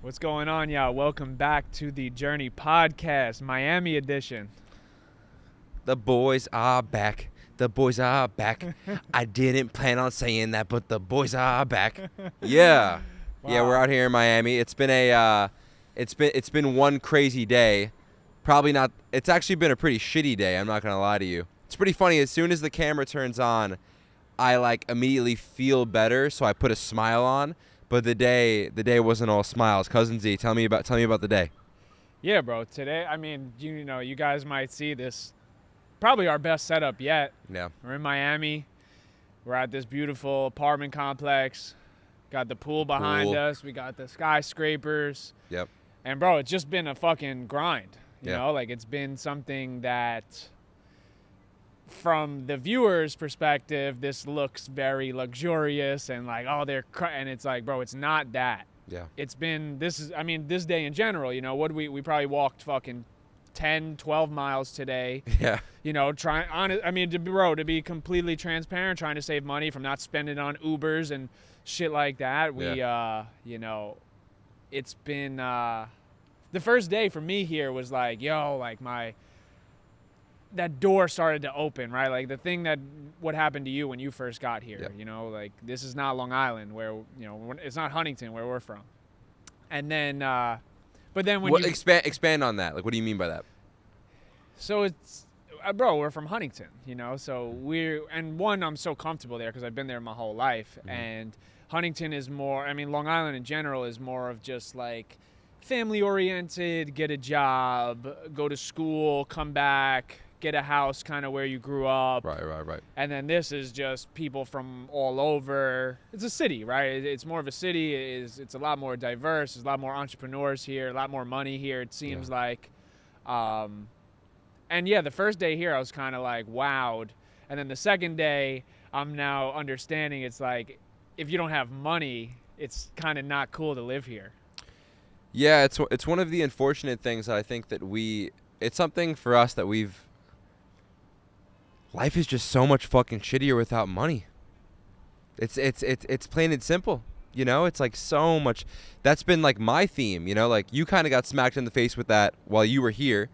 What's going on, y'all? Welcome back to the Journey Podcast, Miami edition. The boys are back. The boys are back. I didn't plan on saying that, but the boys are back. Yeah. Yeah, we're Wow. out here in Miami. It's been one crazy day. Probably not. It's actually been a pretty shitty day, I'm not going to lie to you. It's pretty funny. As soon as the camera turns on, I immediately feel better, so I put a smile on. But the day wasn't all smiles. Cousin Z, tell me about the day. Yeah, bro. Today, you guys might see this. Probably our best setup yet. Yeah. We're in Miami. We're at this beautiful apartment complex. Got the pool behind us. We got the skyscrapers. Yep. And, bro, it's just been a fucking grind. You Yeah. know, it's been something that, from the viewer's perspective, this looks very luxurious and and it's like, bro, it's not that. Yeah. It's been, this day in general, we probably walked fucking 10, 12 miles today, Yeah. to be completely transparent, trying to save money from not spending on Ubers and shit like that. It's been, the first day for me here was that door started to open, right? Like the thing what happened to you when you first got here, Yep. This is not Long Island where, it's not Huntington where we're from. And then, but then when expand on that. What do you mean by that? so it's, bro, we're from Huntington, so I'm so comfortable there because I've been there my whole life. Mm-hmm. And Huntington is more, Long Island in general is more of just family oriented, get a job, go to school, come back, get a house kind of where you grew up. Right. And then this is just people from all over. It's a city, right? It's more of a city. It's a lot more diverse. There's a lot more entrepreneurs here, a lot more money here, it seems like. And yeah, the first day here, I was kind of wowed. And then the second day, I'm now understanding it's if you don't have money, it's kind of not cool to live here. Yeah, it's one of the unfortunate things that I think that it's something for us that life is just so much fucking shittier without money. It's plain and simple. It's so much. That's been my theme, you kind of got smacked in the face with that while you were here,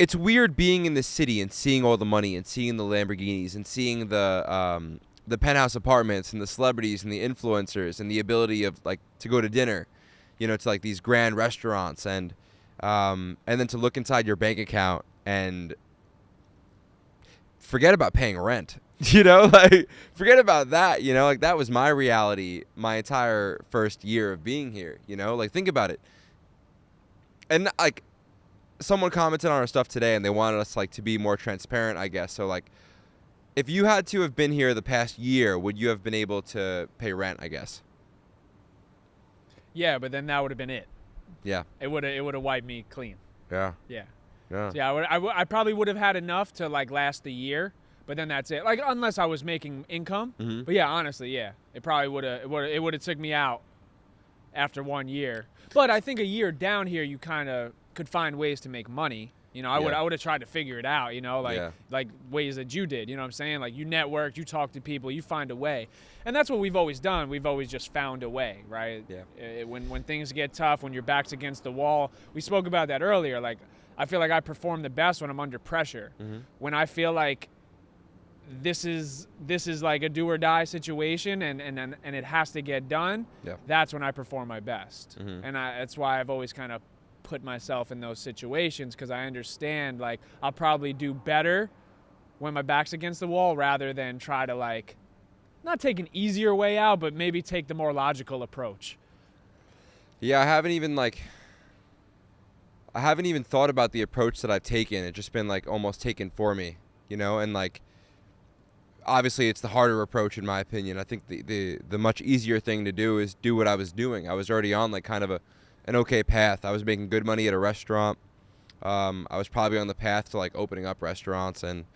It's weird being in the city and seeing all the money and seeing the Lamborghinis and seeing the penthouse apartments and the celebrities and the influencers and the ability of to go to dinner, to these grand restaurants and then to look inside your bank account and forget about paying rent. Forget about that. That was my reality my entire first year of being here. Think about it. And someone commented on our stuff today and they wanted us to be more transparent, I guess. So if you had to have been here the past year, would you have been able to pay rent, I guess? Yeah, but then that would have been it. Yeah. It would have wiped me clean. Yeah. Yeah. Yeah. So yeah, I probably would have had enough to last the year, but then that's it. Unless I was making income. Mm-hmm. But yeah, honestly, yeah, it probably would have took me out after 1 year. But I think a year down here, you kind of could find ways to make money. I would have tried to figure it out. Ways that you did. You know what I'm saying? You networked, you talk to people, you find a way, and that's what we've always done. We've always just found a way, right? Yeah. When things get tough, when your back's against the wall, we spoke about that earlier. I feel like I perform the best when I'm under pressure. Mm-hmm. When I feel like this is a do or die situation and it has to get done. Yeah. That's when I perform my best. Mm-hmm. And that's why I've always kind of put myself in those situations, because I understand I'll probably do better when my back's against the wall rather than try to not take an easier way out, but maybe take the more logical approach. Yeah, I haven't even thought about the approach that I've taken. It's just been almost taken for me, and obviously it's the harder approach in my opinion. I think the much easier thing to do is do what I was doing. I was already on kind of an okay path. I was making good money at a restaurant. I was probably on the path to opening up restaurants, and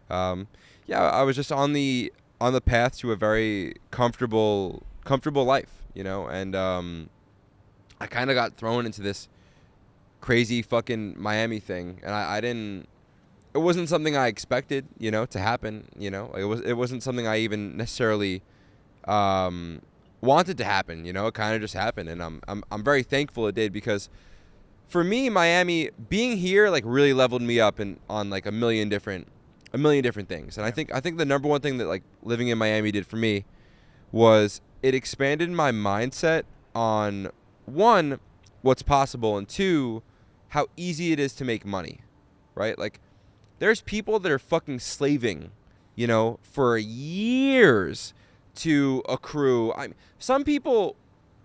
I was just on the path to a very comfortable life, and I kind of got thrown into this crazy fucking Miami thing, and I didn't it wasn't something I expected, to happen. It wasn't something I even necessarily wanted to happen. It kind of just happened, and I'm very thankful it did, because for me, Miami, being here like really leveled me up on like a million different things. And I think the number one thing that like living in Miami did for me was it expanded my mindset on, one, what's possible, and two, how easy it is to make money, right? Like, there's people that are fucking slaving, for years to accrue. Some people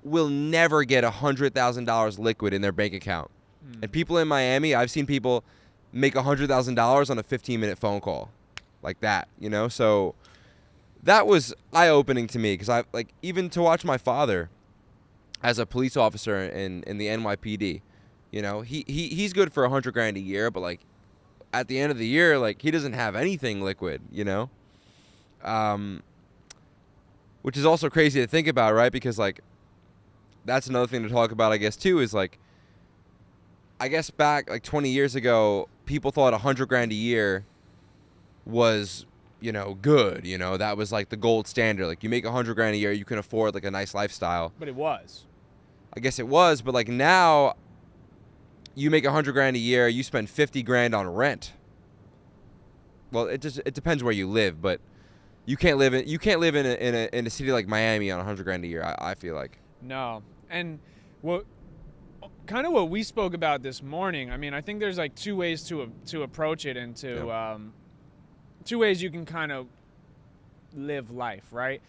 will never get $100,000 liquid in their bank account. And people in Miami, I've seen people make $100,000 on a 15-minute phone call, like that, So that was eye-opening to me, because I like, even to watch my father as a police officer in the NYPD, he's good for $100,000 a year, but like at the end of the year, like he doesn't have anything liquid, which is also crazy to think about, right? Because like that's another thing to talk about, I guess, too, is like, I guess back like 20 years ago, people thought $100,000 a year was, good. That was like the gold standard. Like, you make $100,000 a year, you can afford like a nice lifestyle. But it was. I guess it was, but like now, you make $100,000 a year, you spend $50,000 on rent. Well, it depends where you live, but you can't live in a city like Miami on $100,000 a year. I feel like. No, and what we spoke about this morning. I mean, I think there's like two ways to approach it, and two ways you can kind of live life, right?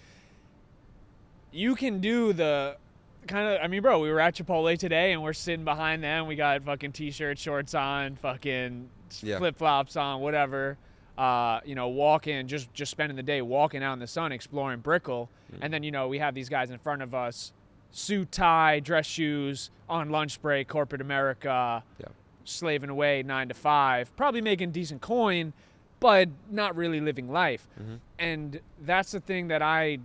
You can do the kind of, I mean, bro, we were at Chipotle today and we're sitting behind them. We got fucking t-shirts, shorts on, fucking flip-flops on, whatever. Walking, just spending the day walking out in the sun, exploring Brickell. And then, we have these guys in front of us, suit, tie, dress shoes, on lunch break, corporate America, slaving away 9 to 5, probably making decent coin, but not really living life. And that's the thing that I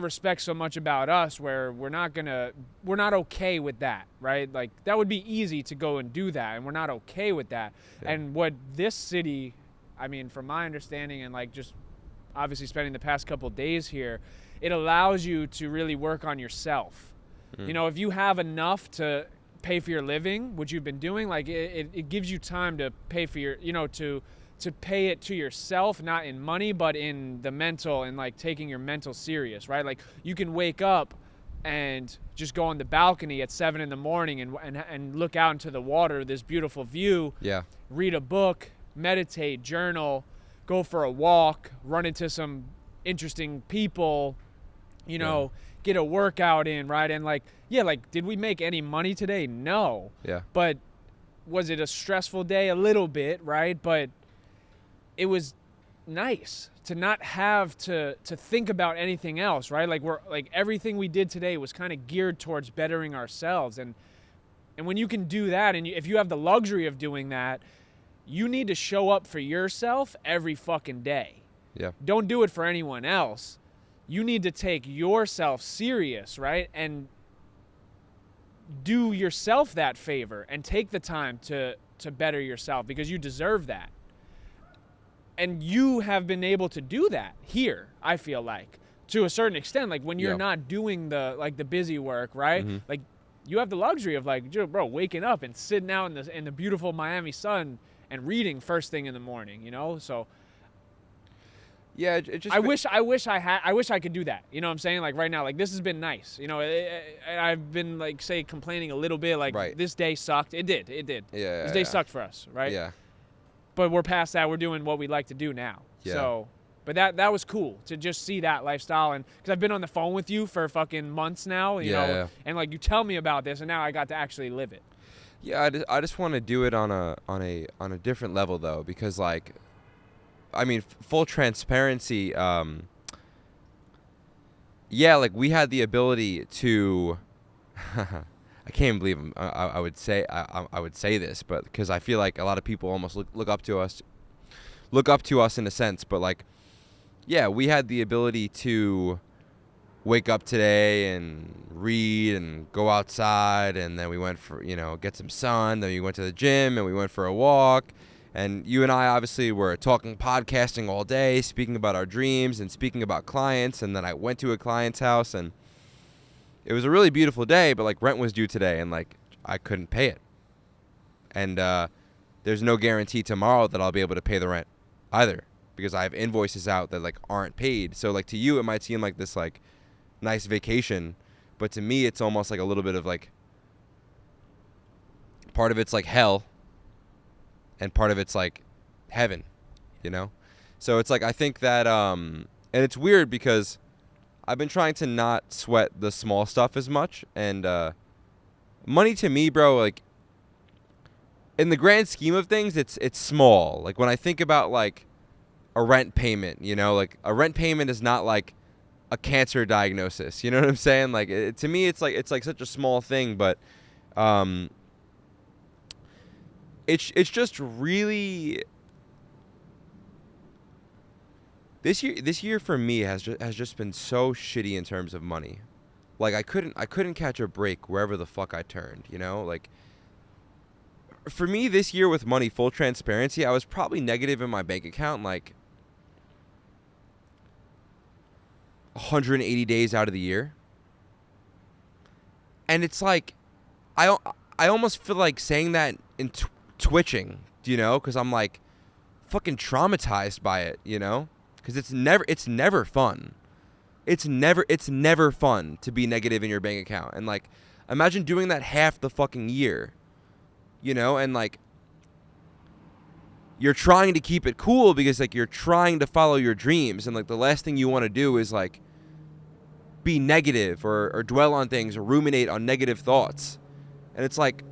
respect so much about us, where we're not okay with that, right? Like, that would be easy to go and do that, and we're not okay with that. And what this city, I mean, from my understanding, and like just obviously spending the past couple days here, it allows you to really work on yourself. If you have enough to pay for your living, which you've been doing, like it gives you time to pay for your, to pay it to yourself, not in money, but in the mental, and like taking your mental serious, right? Like, you can wake up and just go on the balcony at 7 a.m. and look out into the water, this beautiful view, read a book, meditate, journal, go for a walk, run into some interesting people, get a workout in, right? And like, did we make any money today? No. But was it a stressful day? A little bit, right? But it was nice to not have to think about anything else, right? Like, we're like, everything we did today was kind of geared towards bettering ourselves. And when you can do that, and if you have the luxury of doing that, you need to show up for yourself every fucking day. Don't do it for anyone else. You need to take yourself serious, right? And do yourself that favor and take the time to better yourself, because you deserve that. And you have been able to do that here, I feel like, to a certain extent. Like, when you're not doing the busy work, right? Like, you have the luxury of like, bro, waking up and sitting out in the beautiful Miami sun and reading first thing in the morning, So yeah, it just. I wish I could do that. You know what I'm saying? Like, right now, like, this has been nice. I've been like, complaining a little bit. Like, this day sucked. It did. This day sucked for us, right? But we're past that. We're doing what we like to do now. So, but that was cool to just see that lifestyle, and because I've been on the phone with you for fucking months now, you know, and like, you tell me about this, and now I got to actually live it. Yeah, I just want to do it on a different level, though, because like, I mean, full transparency. Like, we had the ability to. I can't believe I would say this, but because I feel like a lot of people almost look up to us in a sense. But like, we had the ability to wake up today and read and go outside, and then we went for get some sun. Then we went to the gym and we went for a walk, And you and I obviously were talking podcasting all day, speaking about our dreams and speaking about clients. And then I went to a client's house, and it was a really beautiful day, but like rent was due today, and like I couldn't pay it. And there's no guarantee tomorrow that I'll be able to pay the rent either, because I have invoices out that like aren't paid. So like to you, it might seem like this like nice vacation, but to me, it's almost like a little bit of like, part of it's like hell and part of it's like heaven, you know? So it's like, I think that, and it's weird because I've been trying to not sweat the small stuff as much. And money to me, bro, like in the grand scheme of things, it's small. Like when I think about like a rent payment, you know, like a rent payment is not like a cancer diagnosis. You know what I'm saying? Like to me, it's like such a small thing, but it's just really, this year for me has just been so shitty in terms of money. Like I couldn't catch a break wherever the fuck I turned, you know? Like for me this year with money, full transparency, I was probably negative in my bank account like 180 days out of the year. And it's like I almost feel like saying that in twitching, you know, because I'm like fucking traumatized by it, you know, because it's never fun. It's never fun to be negative in your bank account. And like imagine doing that half the fucking year, you know, and like you're trying to keep it cool because like you're trying to follow your dreams, and like the last thing you want to do is like be negative or dwell on things or ruminate on negative thoughts. And it's like,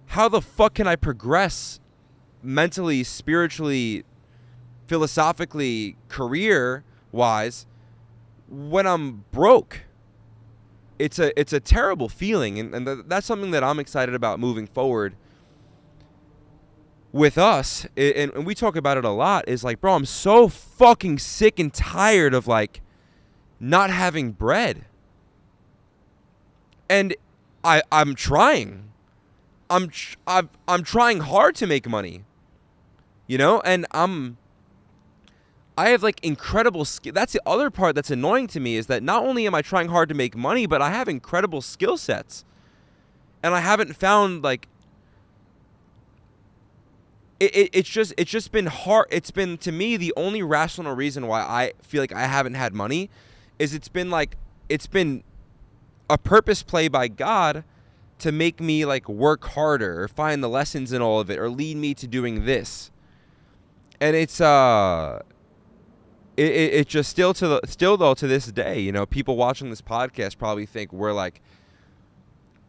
how the fuck can I progress mentally, spiritually, philosophically, career-wise when I'm broke? It's a terrible feeling, and that's something that I'm excited about moving forward with us. And we talk about it a lot, is like, bro, I'm so fucking sick and tired of like not having bread. And I'm trying. I'm trying hard to make money, you know, and I have like incredible skill. That's the other part that's annoying to me, is that not only am I trying hard to make money, but I have incredible skill sets, and I haven't found like it's just been hard. It's been, to me, the only rational reason why I feel like I haven't had money is it's been a purpose play by God to make me like work harder or find the lessons in all of it or lead me to doing this. And it's just still though to this day, you know, people watching this podcast probably think we're like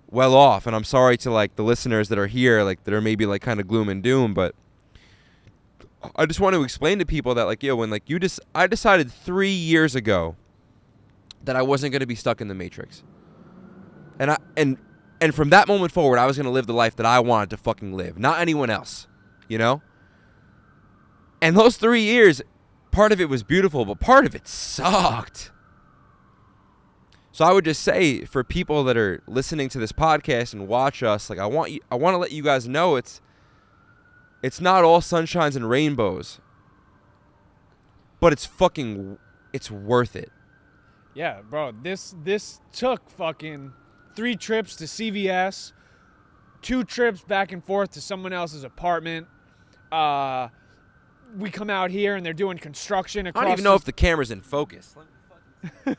well off, and I'm sorry to like the listeners that are here, like that are maybe like kind of gloom and doom, but I just want to explain to people that like, yo, when like I decided 3 years ago that I wasn't going to be stuck in the matrix. And from that moment forward, I was going to live the life that I wanted to fucking live, not anyone else, you know? And those 3 years, part of it was beautiful, but part of it sucked. So I would just say, for people that are listening to this podcast and watch us, like I want to let you guys know it's not all sunshines and rainbows, but it's worth it. Yeah, bro, this took fucking 3 trips to CVS, 2 trips back and forth to someone else's apartment. We come out here and they're doing construction across. I don't even know if the camera's in focus. Yeah,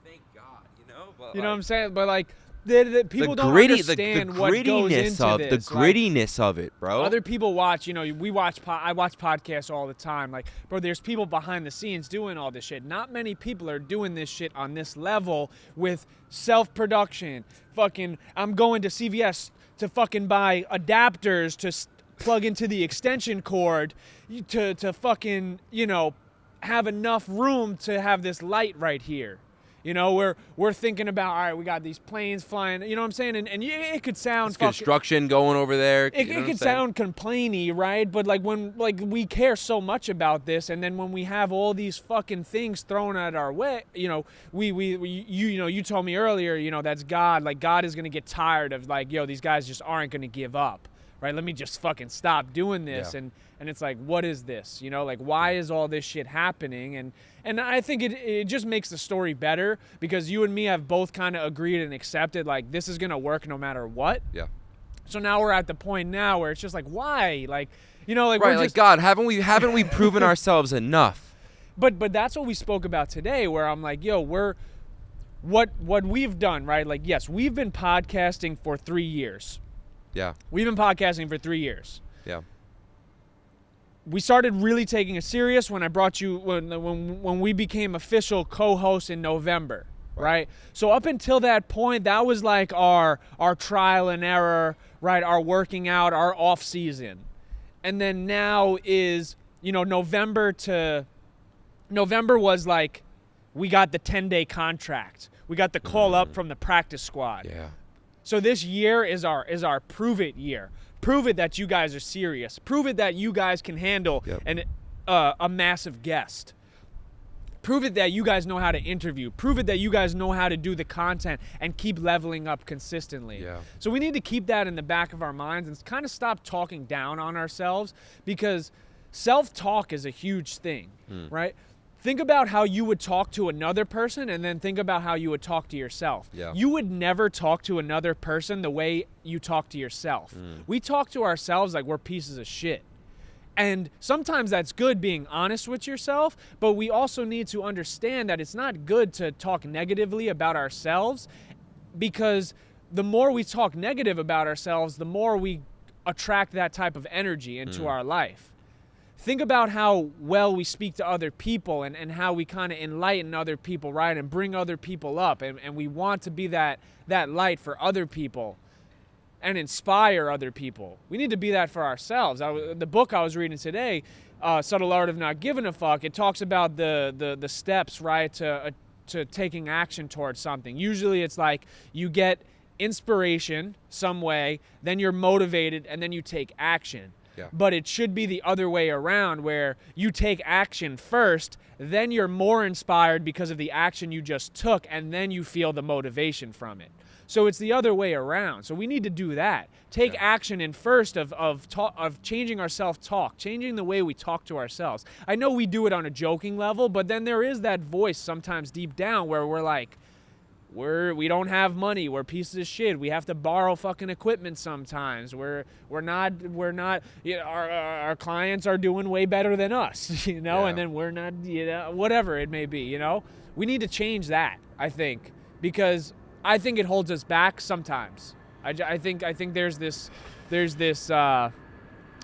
thank God, you know. But you know what I'm saying? But like, the people don't understand what goes into this. The grittiness of it, bro. Other people watch, you know, I watch podcasts all the time. Like, bro, there's people behind the scenes doing all this shit. Not many people are doing this shit on this level with self-production. Fucking, I'm going to CVS to fucking buy adapters to plug into the extension cord to fucking, you know, have enough room to have this light right here. You know, we're thinking about, all right, we got these planes flying, you know what I'm saying? And it could sound construction going over there. It could sound complainy, right? But like when we care so much about this, and then when we have all these fucking things thrown at our way, you know, you told me earlier, you know, that's God. Like God is gonna get tired of like, yo, these guys just aren't gonna give up, right? Let me just fucking stop doing this. Yeah. And it's like, what is this? You know, like why is all this shit happening? And I think it just makes the story better because you and me have both kind of agreed and accepted like this is gonna work no matter what. Yeah. So now we're at the point now where it's just like, why? Like, you know, like right, we're like just, God, haven't we proven ourselves enough? But that's what we spoke about today, where I'm like, yo, what we've done, right? Like, yes, we've been podcasting for 3 years. Yeah. We've been podcasting for 3 years. Yeah. We started really taking it serious when I brought you when we became official co-hosts in November, right? So up until that point, that was like our trial and error, right? Our working out, our off season. And then now is, you know, November was like we got the 10-day contract. We got the call up from the practice squad. Yeah. So this year is our prove it year. Prove it that you guys are serious. Prove it that you guys can handle a massive guest. Prove it that you guys know how to interview. Prove it that you guys know how to do the content and keep leveling up consistently. Yeah. So we need to keep that in the back of our minds and kind of stop talking down on ourselves because self-talk is a huge thing, right? Think about how you would talk to another person and then think about how you would talk to yourself. Yeah. You would never talk to another person the way you talk to yourself. We talk to ourselves like we're pieces of shit. And sometimes that's good being honest with yourself, but we also need to understand that it's not good to talk negatively about ourselves because the more we talk negative about ourselves, the more we attract that type of energy into our life. Think about how well we speak to other people and how we kind of enlighten other people, right? And bring other people up. And we want to be that light for other people and inspire other people. We need to be that for ourselves. The book I was reading today, Subtle Art of Not Giving a Fuck, it talks about the steps, right, to taking action towards something. Usually it's like you get inspiration some way, then you're motivated, and then you take action. Yeah. But it should be the other way around where you take action first, then you're more inspired because of the action you just took, and then you feel the motivation from it. So it's the other way around. So we need to do that. Take action in first of changing our self-talk, changing the way we talk to ourselves. I know we do it on a joking level, but then there is that voice sometimes deep down where we're like, we don't have money. We're pieces of shit. We have to borrow fucking equipment sometimes. We're not. You know, our clients are doing way better than us. You know, and then we're not. You know, whatever it may be. You know, we need to change that. I think because I think it holds us back sometimes. I think there's this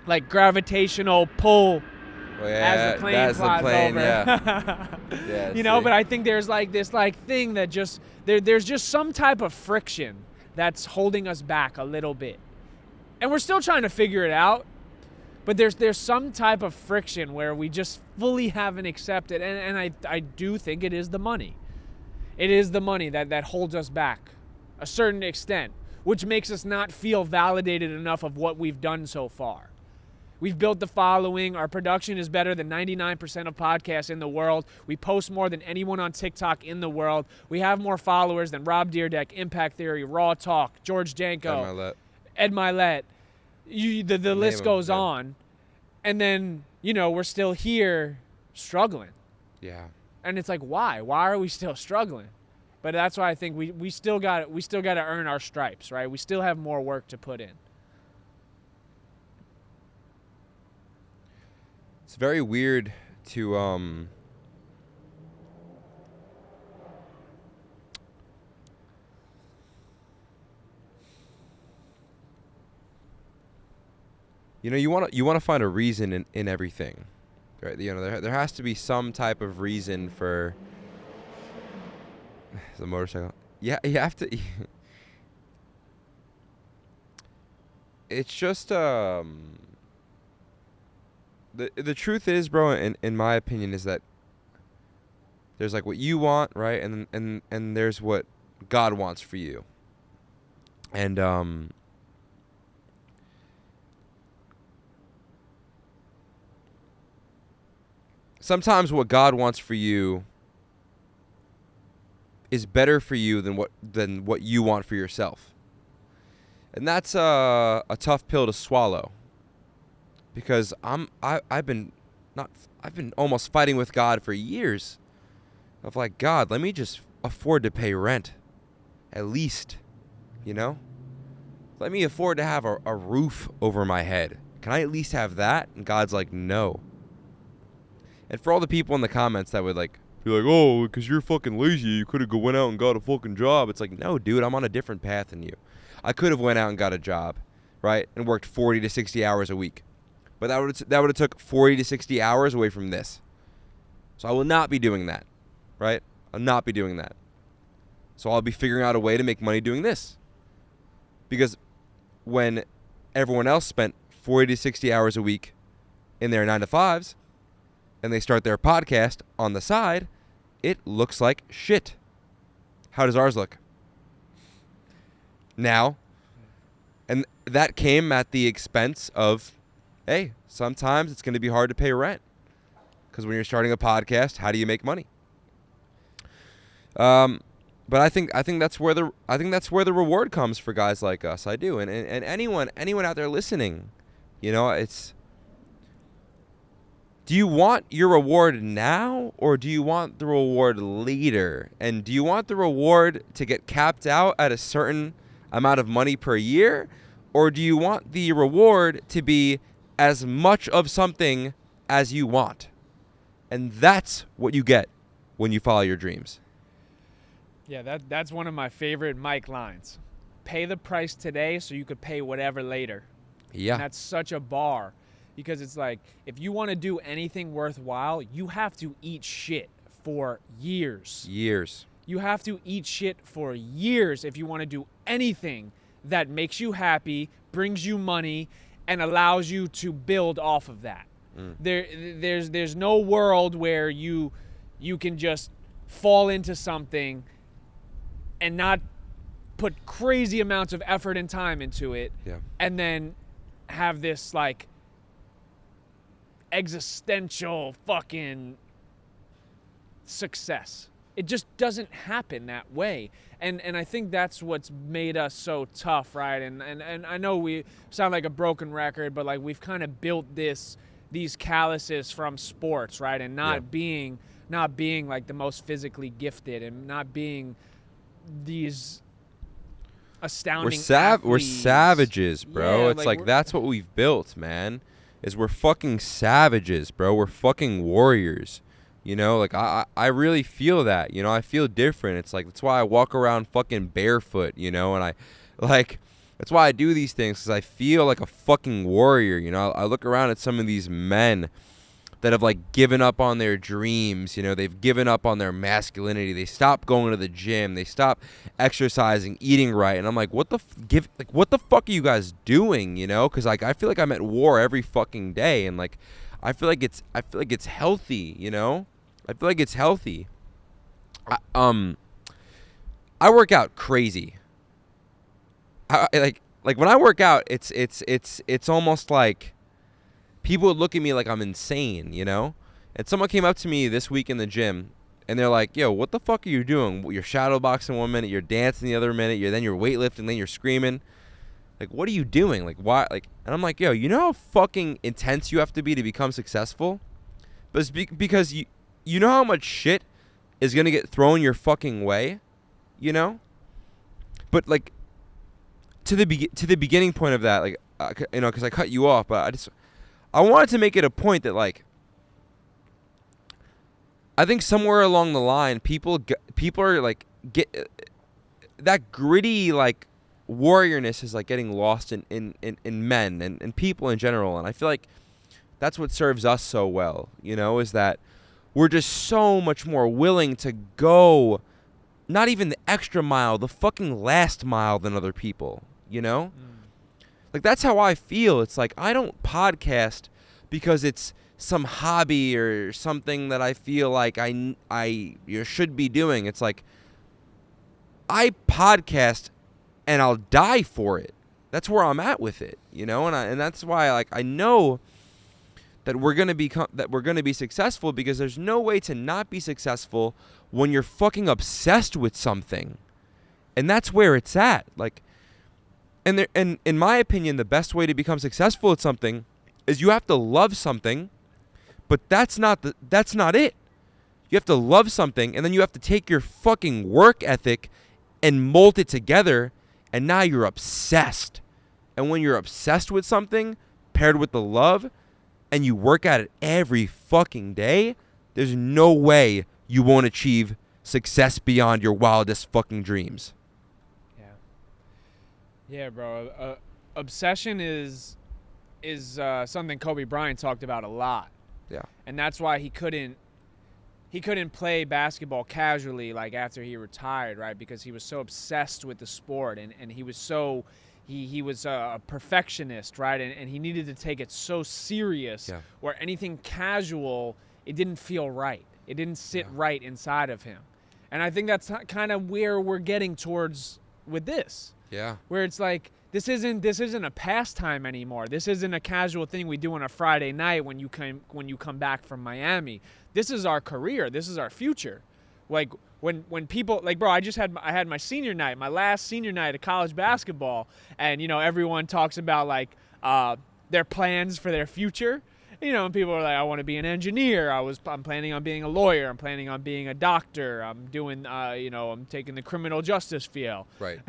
like gravitational pull. Well, yeah, as the plane flies over. Yeah, you know, but I think there's like this like thing that just there's just some type of friction that's holding us back a little bit. And we're still trying to figure it out, but there's some type of friction where we just fully haven't accepted, and I do think it is the money. It is the money that holds us back a certain extent, which makes us not feel validated enough of what we've done so far. We've built the following. Our production is better than 99% of podcasts in the world. We post more than anyone on TikTok in the world. We have more followers than Rob Dyrdek, Impact Theory, Raw Talk, George Janko, Ed Milet. The list goes on. And then, you know, we're still here struggling. Yeah. And it's like, why? Why are we still struggling? But that's why I think we still got to earn our stripes, right? We still have more work to put in. It's very weird to you know, you want to find a reason in everything, right? You know, there has to be some type of reason for the motorcycle. Yeah, you have to. It's just the truth is, bro, in my opinion, is that There's like what you want, right? And there's what God wants for you. And sometimes what God wants for you is better for you than what you want for yourself. And that's a tough pill to swallow. Because I've been almost fighting with God for years. Of like, God, let me just afford to pay rent. At least, you know? Let me afford to have a roof over my head. Can I at least have that? And God's like, no. And for all the people in the comments that would like be like, oh, because you're fucking lazy, you could have went out and got a fucking job. It's like, no, dude, I'm on a different path than you. I could have went out and got a job, right? And worked 40 to 60 hours a week. But that would have took 40 to 60 hours away from this. So I will not be doing that, right? I'll not be doing that. So I'll be figuring out a way to make money doing this. Because when everyone else spent 40 to 60 hours a week in their 9-to-5s and they start their podcast on the side, it looks like shit. How does ours look? Now, and that came at the expense of, hey, sometimes it's going to be hard to pay rent. Because when you're starting a podcast, how do you make money? But I think that's where the reward comes for guys like us. I do, and anyone out there listening, you know, it's. Do you want your reward now, or do you want the reward later? And do you want the reward to get capped out at a certain amount of money per year, or do you want the reward to be as much of something as you want? And that's what you get when you follow your dreams. Yeah, that's one of my favorite Mike lines. Pay the price today so you could pay whatever later. Yeah. And that's such a bar, because it's like, if you want to do anything worthwhile, you have to eat shit for years. You have to eat shit for years if you want to do anything that makes you happy, brings you money, and allows you to build off of that. There's no world where you can just fall into something and not put crazy amounts of effort and time into it, and then have this like existential fucking success. It just doesn't happen that way. And I think that's what's made us so tough, right? And I know we sound like a broken record, but like we've kind of built these calluses from sports, right? And not being like the most physically gifted, and not being these astounding We're savages, bro. Yeah, it's like that's what we've built, man. Is we're fucking savages, bro. We're fucking warriors. You know, like I really feel that, you know, I feel different. It's like, that's why I walk around fucking barefoot, you know, and that's why I do these things, because I feel like a fucking warrior, you know. I look around at some of these men that have like given up on their dreams, you know, they've given up on their masculinity. They stop going to the gym, they stop exercising, eating right, and I'm like, what the fuck are you guys doing, you know? Because like I feel like I'm at war every fucking day, and like I feel like it's healthy, you know. I feel like it's healthy. I work out crazy. Like when I work out, it's almost like people would look at me like I'm insane, you know? And someone came up to me this week in the gym, and they're like, yo, what the fuck are you doing? You're shadow boxing 1 minute, you're dancing the other minute, then you're weightlifting, then you're screaming. Like, what are you doing? Like, why? Like, and I'm like, yo, you know how fucking intense you have to be to become successful? But it's because you know how much shit is going to get thrown your fucking way, you know? But, like, to the beginning point of that, like, you know, because I cut you off, but I wanted to make it a point that, like, I think somewhere along the line, people are, like, that gritty, like, warriorness is, like, getting lost in men and people in general. And I feel like that's what serves us so well, you know, is that we're just so much more willing to go not even the extra mile, the fucking last mile than other people, you know? Like, that's how I feel. It's like, I don't podcast because it's some hobby or something that I feel like I should be doing. It's like I podcast and I'll die for it. That's where I'm at with it, you know, and that's why like I know that we're gonna be successful, because there's no way to not be successful when you're fucking obsessed with something, and that's where it's at. Like, and in my opinion, the best way to become successful at something is you have to love something, but that's not it. You have to love something, and then you have to take your fucking work ethic and mold it together, and now you're obsessed. And when you're obsessed with something paired with the love, and you work at it every fucking day, there's no way you won't achieve success beyond your wildest fucking dreams. Yeah, bro. Obsession is something Kobe Bryant talked about a lot. Yeah. And that's why he couldn't play basketball casually like after he retired, right? Because he was so obsessed with the sport, and he was so he was a perfectionist, right? And he needed to take it so serious, where anything casual, it didn't feel right. It didn't sit right inside of him. And I think that's kind of where we're getting towards with this. Yeah. Where it's like, this isn't a pastime anymore. This isn't a casual thing we do on a Friday night when you come back from Miami. This is our career. This is our future. Like when people, like, bro, I had my senior night, my last senior night of college basketball, and you know, everyone talks about like their plans for their future. You know, and people are like, I want to be an engineer. I'm planning on being a lawyer. I'm planning on being a doctor. I'm doing, I'm taking the criminal justice field. Right.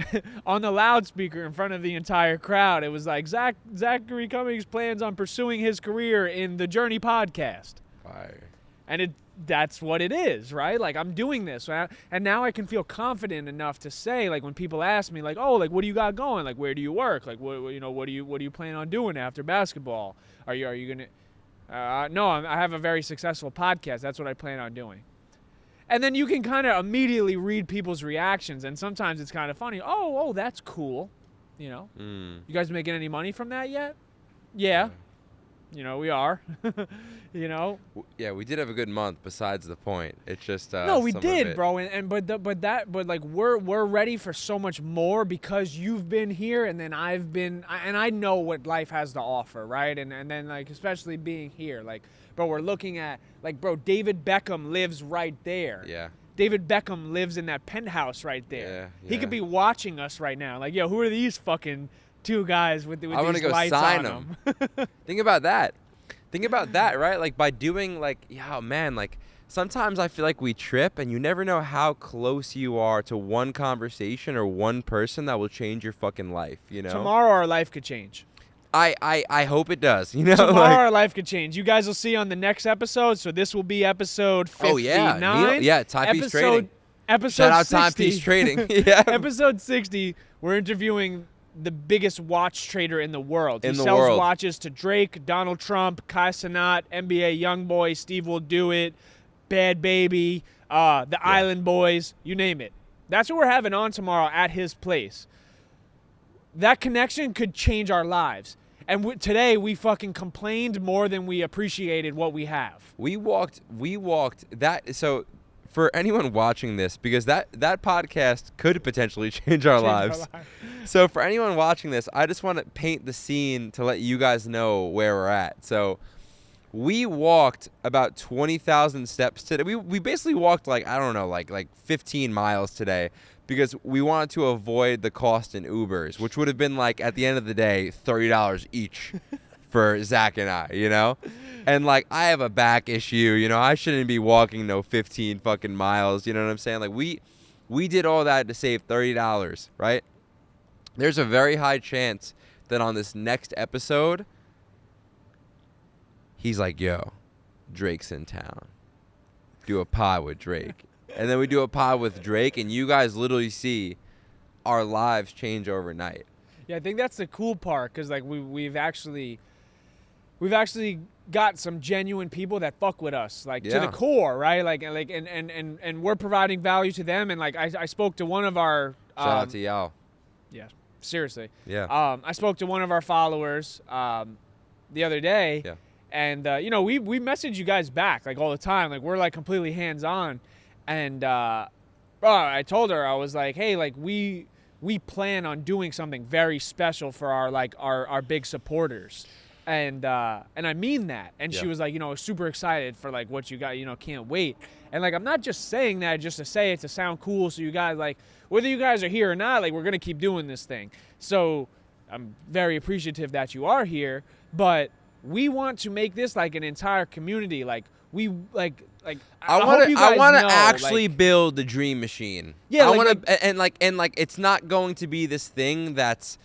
On the loudspeaker in front of the entire crowd, it was like, Zachary Cummings plans on pursuing his career in the Journey podcast. Fire. And that's what it is, right? Like, I'm doing this, right? And now I can feel confident enough to say, like, when people ask me, like, oh, like, what do you got going? Like, where do you work? Like, what do you plan on doing after basketball? Are you gonna? No, I have a very successful podcast. That's what I plan on doing. And then you can kind of immediately read people's reactions, and sometimes it's kind of funny. Oh, that's cool. You know, You guys making any money from that yet? Yeah. You know, we are. You know. Yeah, we did have a good month. Besides the point, it's just no, we did, bro. But like we're ready for so much more because you've been here, and then I've been, and I know what life has to offer, right? And then like especially being here, like, bro, we're looking at like, bro, David Beckham lives right there. Yeah. David Beckham lives in that penthouse right there. Yeah. He could be watching us right now. Like, yo, who are these fucking two guys with these lights on them? I want to go sign them. Think about that. Think about that, right? Like, by doing, like, man, like, sometimes I feel like we trip, and you never know how close you are to one conversation or one person that will change your fucking life, you know? Tomorrow our life could change. I hope it does, you know? Tomorrow our life could change. You guys will see on the next episode, so this will be episode 59. Oh, yeah. Timepiece Trading. Episode Shout out 60. Timepiece Trading. Yeah. Episode 60, we're interviewing the biggest watch trader in the world. He sells watches to Drake, Donald Trump, Kai Cenat, NBA Youngboy, Steve Will Do It, Bad Baby, the Island Boys, you name it. That's what we're having on tomorrow at his place. That connection could change our lives. And today we fucking complained more than we appreciated what we have. We walked that. So for anyone watching this, because that podcast could potentially change our lives. So for anyone watching this, I just want to paint the scene to let you guys know where we're at. So we walked about 20,000 steps today. We basically walked like 15 miles today because we wanted to avoid the cost in Ubers, which would have been like at the end of the day $30 each for Zach and I, you know? And like I have a back issue, you know, I shouldn't be walking no 15 fucking miles, you know what I'm saying? Like we did all that to save $30, right? There's a very high chance that on this next episode, he's like, yo, Drake's in town. Do a pod with Drake. And then we do a pod with Drake, and you guys literally see our lives change overnight. Yeah, I think that's the cool part, because like we've actually got some genuine people that fuck with us, like to the core, right? Like and we're providing value to them. And like I spoke to one of our shout out to y'all. Yeah, seriously. Yeah. I spoke to one of our followers the other day. Yeah. And, you know, we message you guys back, like, all the time. Like, we're, like, completely hands-on. And I told her, I was like, hey, like, we plan on doing something very special for our big supporters. And I mean that. And she was like, you know, super excited for, like, what you got, you know, can't wait. And, like, I'm not just saying that just to say it to sound cool so you guys, like, whether you guys are here or not, like, we're going to keep doing this thing. So I'm very appreciative that you are here, but we want to make this like an entire community. Like we like I want to know, actually build the dream machine. Yeah, I want to and it's not going to be this thing that's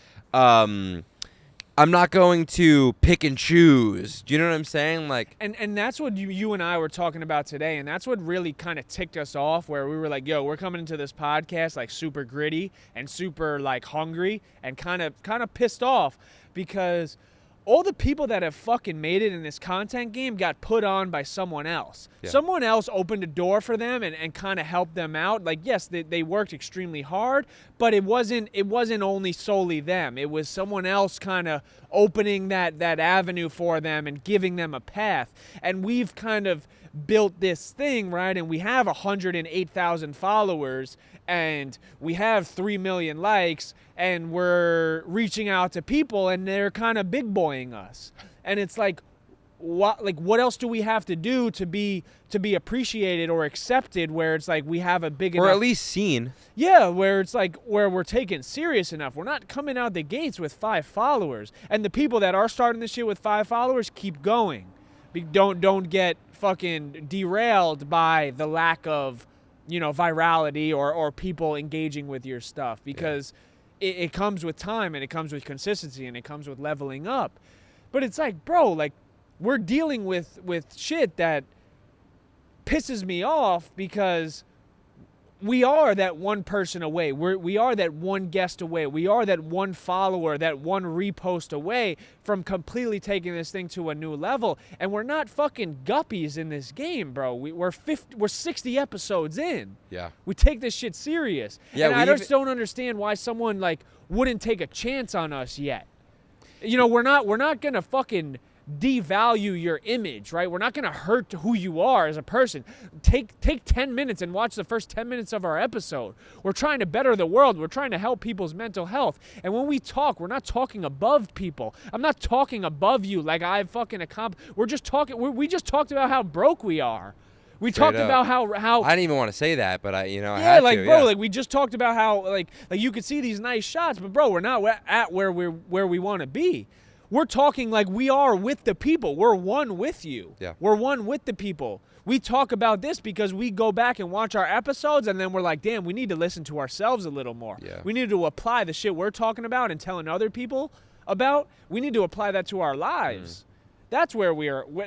I'm not going to pick and choose. Do you know what I'm saying? Like, and that's what you and I were talking about today, and that's what really kind of ticked us off, where we were like, yo, we're coming into this podcast like super gritty and super like hungry and kind of pissed off because all the people that have fucking made it in this content game got put on by someone else. Yeah. Someone else opened a door for them and kind of helped them out. Like, yes, they worked extremely hard, but it wasn't only solely them. It was someone else kind of opening that avenue for them and giving them a path. And we've kind of built this thing, right? And we have 108,000 followers and we have 3 million likes and we're reaching out to people and they're kind of big boying us. And it's like, what else do we have to do to be appreciated or accepted, where it's like we have a big enough, or at least seen. Yeah, where it's like where we're taken serious enough. We're not coming out the gates with 5 followers. And the people that are starting this shit with 5 followers, keep going. Don't get fucking derailed by the lack of, you know, virality or people engaging with your stuff, because it comes with time and it comes with consistency and it comes with leveling up. But it's like, bro, like, we're dealing with shit that pisses me off because we are that one person away. We are that one guest away. We are that one follower, that one repost away from completely taking this thing to a new level. And we're not fucking guppies in this game, bro. We're 60 episodes in. Yeah. We take this shit serious. Yeah, and I just don't understand why someone like wouldn't take a chance on us yet. You know, we're not gonna fucking devalue your image, right? We're not going to hurt who you are as a person. Take 10 minutes and watch the first 10 minutes of our episode. We're trying to better the world. We're trying to help people's mental health. And when we talk, we're not talking above people. I'm not talking above you like I've fucking accomplished. We're just talking. We just talked about how broke we are. We talked about how I didn't even want to say that, but I had like, to. Bro, like we just talked about how like you could see these nice shots, but bro, we're not at where we want to be. We're talking like we are with the people. We're one with you. Yeah. We're one with the people. We talk about this because we go back and watch our episodes and then we're like, damn, we need to listen to ourselves a little more. Yeah. We need to apply the shit we're talking about and telling other people about. We need to apply that to our lives. That's where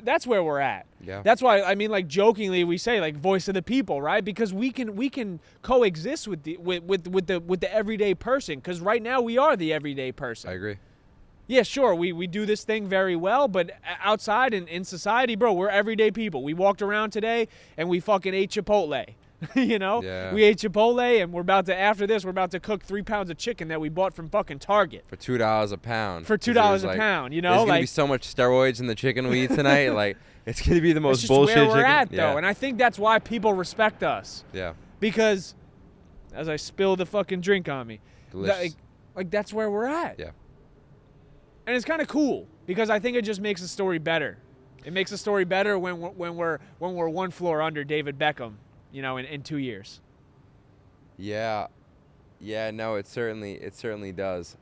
that's where we're at. Yeah. That's why, I mean, like jokingly we say like voice of the people, right? Because we can coexist with the everyday person, because right now we are the everyday person. I agree. Yeah, sure, we do this thing very well, but outside in society, bro, we're everyday people. We walked around today and we fucking ate Chipotle, you know? Yeah. We ate Chipotle and after this, we're about to cook 3 pounds of chicken that we bought from fucking Target. For $2 a pound. For $2 a pound, you know? There's going to be so much steroids in the chicken we eat tonight. Like, it's going to be the most it's bullshit just where we're chicken. at, though, and I think that's why people respect us. Yeah. Because, as I spill the fucking drink on me, like that's where we're at. Yeah. And it's kind of cool because I think it just makes the story better. It makes the story better when we're one floor under David Beckham, you know, in 2 years. Yeah. Yeah, no, it certainly does.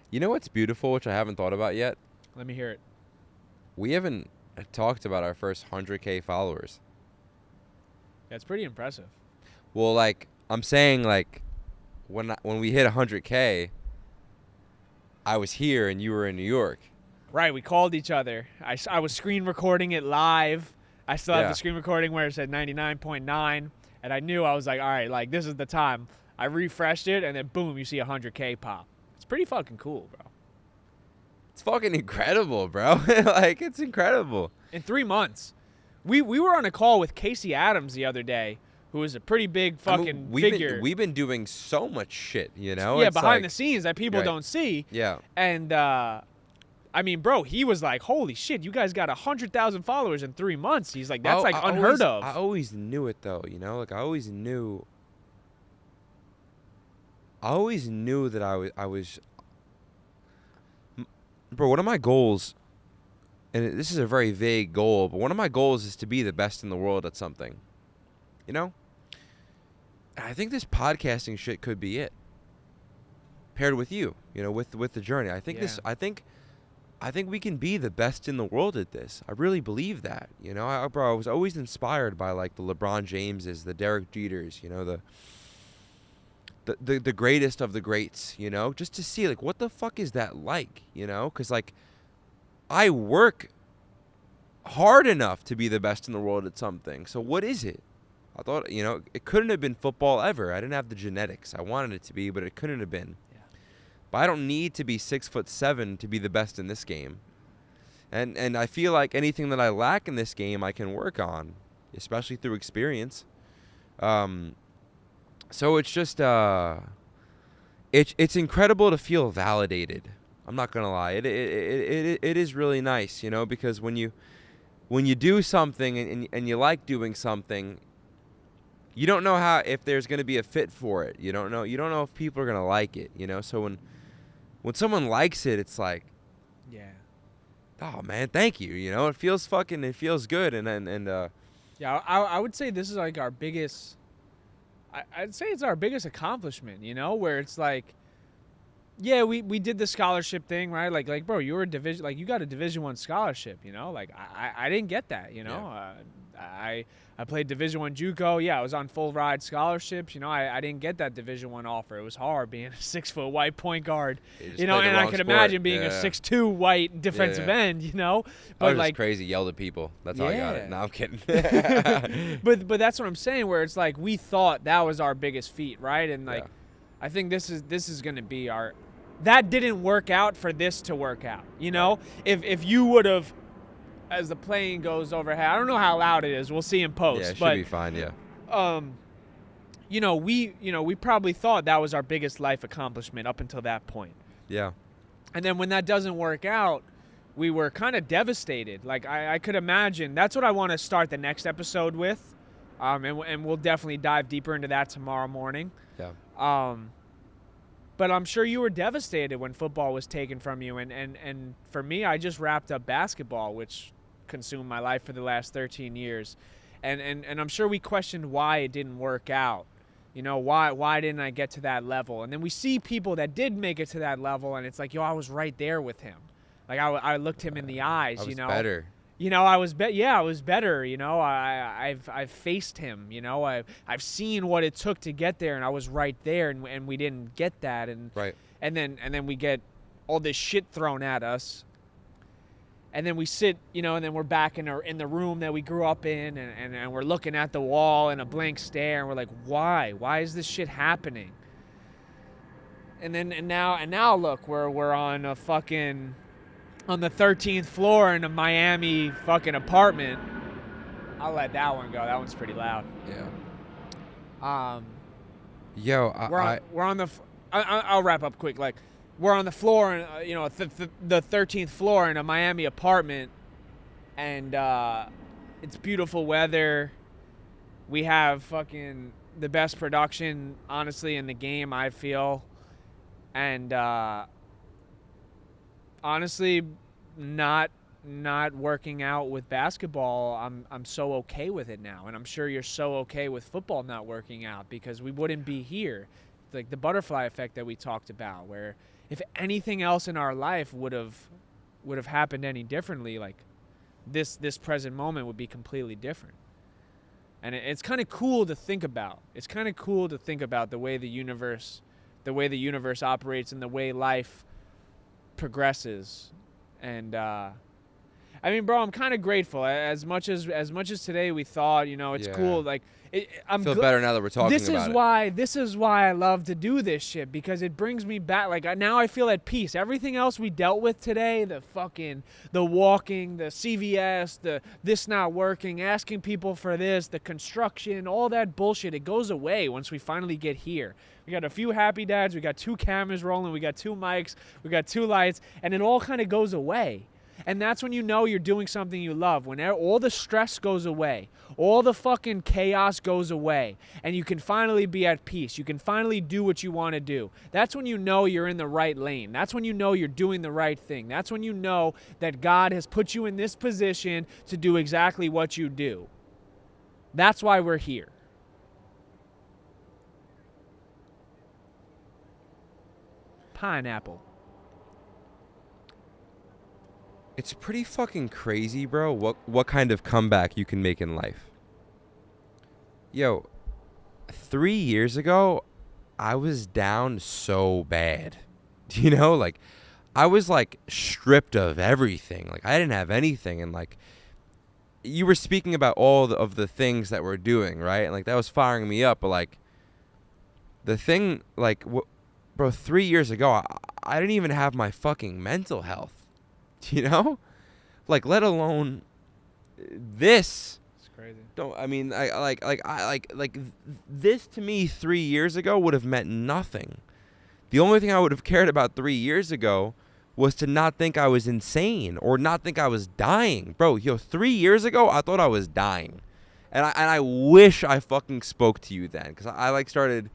You know what's beautiful, which I haven't thought about yet? Let me hear it. We haven't talked about our first 100K followers. That's pretty impressive. Well, like, I'm saying, like, when we hit 100K, I was here and you were in New York. Right, we called each other. I was screen recording it live. I still have the screen recording where it said 99.9, and I knew, I was like, all right, like, this is the time. I refreshed it, and then boom, you see 100K pop. It's pretty fucking cool, bro. It's fucking incredible, bro. Like, it's incredible. In 3 months. We were on a call with Casey Adams the other day, who is a pretty big fucking figure. We've been doing so much shit, you know? Yeah, it's behind like, the scenes that people don't see. Yeah. And, I mean, bro, he was like, holy shit, you guys got 100,000 followers in 3 months. He's like, that's unheard of. I always knew it, though, you know? Like, I always knew that I was bro, one of my goals, and this is a very vague goal, but one of my goals is to be the best in the world at something, you know? I think this podcasting shit could be it, paired with you, you know, with the journey. I think I think we can be the best in the world at this. I really believe that, you know? I was always inspired by, like, the LeBron Jameses, the Derek Jeters, you know, the greatest of the greats, you know? Just to see, like, what the fuck is that like, you know? Because, like, I work hard enough to be the best in the world at something. So what is it? I thought, you know, it couldn't have been football ever. I didn't have the genetics. I wanted it to be, but it couldn't have been. Yeah. But I don't need to be 6'7" to be the best in this game. And I feel like anything that I lack in this game, I can work on, especially through experience. So it's just it's incredible to feel validated. I'm not gonna lie. It is really nice, you know, because when you do something and you like doing something, you don't know if there's gonna be a fit for it. You don't know if people are gonna like it, you know. So when someone likes it, it's like, yeah, oh man, thank you. You know, it feels good, and yeah, I would say this is like our biggest. I'd say it's our biggest accomplishment, you know, where it's like, yeah, we did the scholarship thing, right? Like, bro, you got a Division I scholarship, you know? Like, I didn't get that, you know? Yeah. I played Division I JUCO. Yeah, I was on full ride scholarships. You know, I didn't get that Division I offer. It was hard being a 6-foot white point guard, you know, and I could imagine being a 6'2" white defensive end, you know? But I was just crazy, yelled at people. That's how I got it. No, I'm kidding. but that's what I'm saying, where it's like we thought that was our biggest feat, right? And like, I think this is going to be our. That didn't work out for this to work out, you know? Right. If you would have, as the plane goes overhead, I don't know how loud it is. We'll see in post. Yeah, it should be fine. Yeah. You know, we probably thought that was our biggest life accomplishment up until that point. Yeah. And then when that doesn't work out, we were kind of devastated. Like I could imagine. That's what I want to start the next episode with, and we'll definitely dive deeper into that tomorrow morning. Yeah. But I'm sure you were devastated when football was taken from you. And for me, I just wrapped up basketball, which consumed my life for the last 13 years. And I'm sure we questioned why it didn't work out. You know, why didn't I get to that level? And then we see people that did make it to that level, and it's like, yo, I was right there with him. Like, I looked him in the eyes, you know. Better. You know, I was better, you know. I've faced him, you know. I've seen what it took to get there, and I was right there, and we didn't get that, and right. And then we get all this shit thrown at us, and then we sit, you know, and then we're back in the room that we grew up in, and we're looking at the wall in a blank stare, and we're like, why is this shit happening? And now look, we're on a fucking. On the 13th floor in a Miami fucking apartment. I'll let that one go. That one's pretty loud. Yeah. We're on the. I'll wrap up quick. Like, we're on the floor, you know, the 13th floor in a Miami apartment, and it's beautiful weather. We have fucking the best production, honestly, in the game, I feel, and. Honestly, not working out with basketball, I'm so okay with it now. And I'm sure you're so okay with football not working out, because we wouldn't be here. It's like the butterfly effect that we talked about, where if anything else in our life would have happened any differently, like this present moment would be completely different. And it's kind of cool to think about. It's kind of cool to think about the way the universe operates and the way life progresses. And I I mean, bro, I'm kind of grateful. As much as today we thought, it's cool. Like, I feel better now that we're talking about it. This is why I love to do this shit, because it brings me back. Like, now I feel at peace. Everything else we dealt with today, the walking, the CVS, the this not working, asking people for this, the construction, all that bullshit, it goes away once we finally get here. We got a few happy dads. We got 2 cameras rolling. We got 2 mics. We got 2 lights. And it all kind of goes away. And that's when you know you're doing something you love. When all the stress goes away. All the fucking chaos goes away. And you can finally be at peace. You can finally do what you want to do. That's when you know you're in the right lane. That's when you know you're doing the right thing. That's when you know that God has put you in this position to do exactly what you do. That's why we're here. Pineapple. It's pretty fucking crazy, bro, what kind of comeback you can make in life. Yo, 3 years ago, I was down so bad. Like, I was, like, stripped of everything. Like, I didn't have anything. And, like, you were speaking about all of the things that we're doing, right? And, like, that was firing me up. But, like, the thing, like, bro, 3 years ago, I didn't even have my fucking mental health. Like, let alone this. It's crazy. This to me 3 years ago would have meant nothing. The only thing I would have cared about 3 years ago was to not think I was insane or not think I was dying. Bro, 3 years ago, I thought I was dying. And I wish I fucking spoke to you then, because I started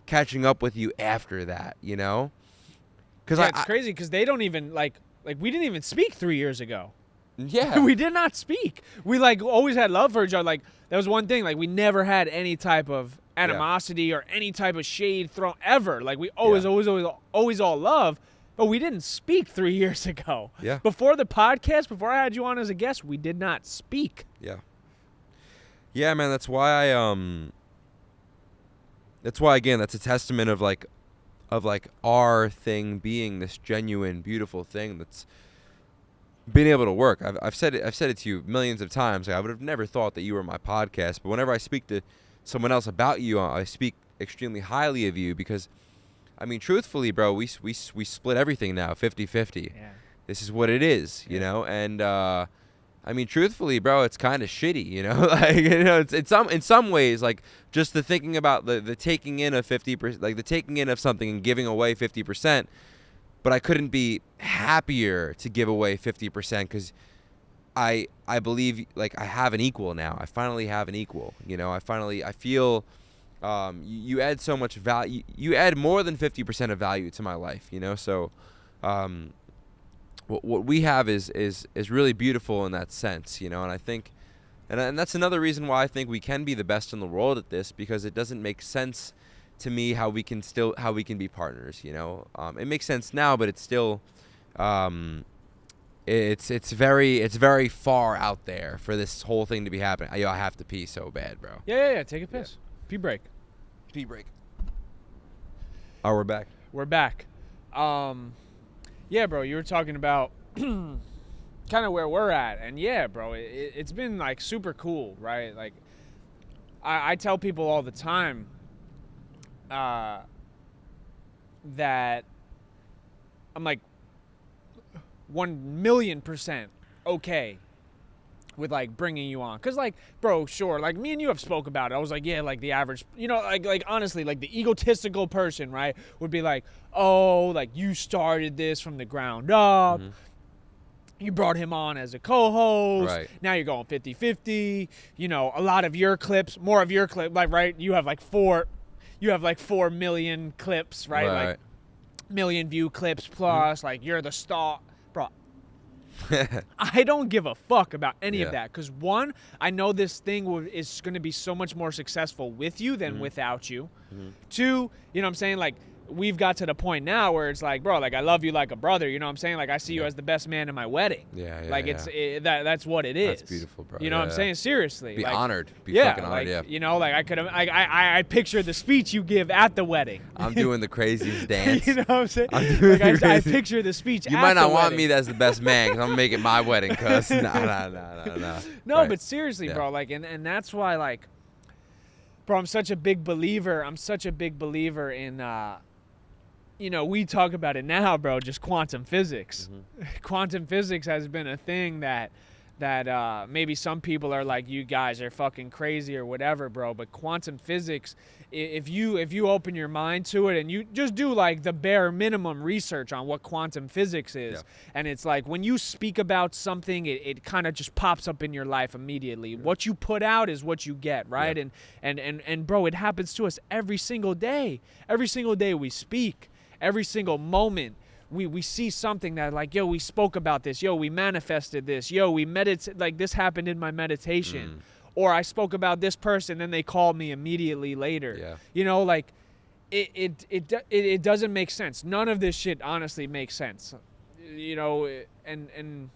catching up with you after that, Because it's crazy, because they don't even, like, we didn't even speak 3 years ago. Yeah. We did not speak. We, like, always had love for each other. Like, that was one thing. Like, we never had any type of animosity or any type of shade thrown ever. Like, we always all love. But we didn't speak 3 years ago. Yeah. Before the podcast, before I had you on as a guest, we did not speak. Yeah. Yeah, man, that's why again, that's a testament of our thing being this genuine, beautiful thing that's been able to work. I've said it to you millions of times. Like, I would have never thought that you were my podcast, but whenever I speak to someone else about you, I speak extremely highly of you because, I mean, truthfully, bro, we split everything now, 50-50. Yeah. This is what it is, and I mean, truthfully, bro, it's kind of shitty, Like, it's in some ways, like, just the thinking about the taking in of 50%, like the taking in of something and giving away 50%. But I couldn't be happier to give away 50% because I believe, like, I have an equal now. I finally have an equal. I feel you add so much value. You add more than 50% of value to my life. So what we have is really beautiful in that sense. And I think, and that's another reason why I think we can be the best in the world at this, because it doesn't make sense to me how we can be partners. It makes sense now, but it's still it's very far out there for this whole thing to be happening. I have to pee so bad, bro. Yeah. Take a piss. Yeah. Pee break. Oh, we're back. We're back. Yeah, bro, you were talking about kind of where we're at, and yeah, bro, it's been, like, super cool, right? Like, I tell people all the time that I'm, like, 1,000,000% okay with, like, bringing you on. Because, like, bro, sure, like, me and you have spoke about it. I was like, yeah, like, the average, like honestly, like, the egotistical person, right, would be like, oh, like, you started this from the ground up. Mm-hmm. You brought him on as a co-host. Right. Now you're going 50-50. A lot of your clips, more of your clip, like, right, you have like 4 million clips, right? Like, million view clips plus, like, you're the star. Bro, I don't give a fuck about any of that, because one, I know this thing is going to be so much more successful with you than without you. Mm-hmm. 2, you know what I'm saying? Like, we've got to the point now where it's like, bro, like I love you like a brother, you know what I'm saying? Like I see you as the best man in my wedding. Yeah, yeah. Like that's what it is. That's beautiful, bro. You know what I'm saying? Seriously. Be like, honored. Be fucking honored, like, yeah. You know, like I could have, I picture the speech you give at the wedding. I'm doing the craziest dance. You know what I'm saying? I'm doing like I picture the speech. You at might not the want wedding. me as the best man because I'm gonna make it my wedding. Cause nah. No, Right. but seriously, bro. Like, and that's why, like, bro, I'm such a big believer. I'm such a big believer in. You know, we talk about it now, bro, just quantum physics. Mm-hmm. Quantum physics has been a thing that maybe some people are like, you guys are fucking crazy or whatever, bro. But quantum physics, if you open your mind to it and you just do like the bare minimum research on what quantum physics is, and it's like when you speak about something, it kind of just pops up in your life immediately. Yeah. What you put out is what you get, right? Yeah. And bro, it happens to us every single day. Every single day we speak. Every single moment we see something that like, yo, we spoke about this, yo, we manifested this, yo, we like this happened in my meditation, or I spoke about this person, then they called me immediately later. Yeah. You know, like it doesn't make sense. None of this shit honestly makes sense. You know, and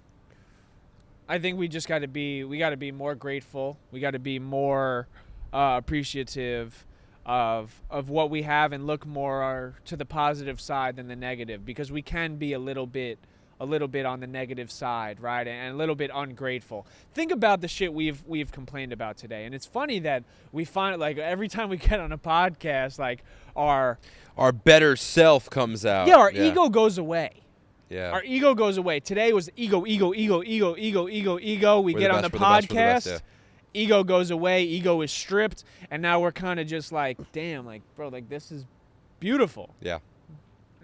I think we just got to be more grateful. We got to be more appreciative of what we have and look more to the positive side than the negative, because we can be a little bit on the negative side, right? And a little bit ungrateful. Think about the shit we've complained about today. And it's funny that we find like every time we get on a podcast, like our better self comes out. Yeah, our ego goes away. Yeah. Our ego goes away. Today was ego. We get on the podcast. Ego goes away, ego is stripped, and now we're kind of just like, damn, like, bro, like, this is beautiful. Yeah,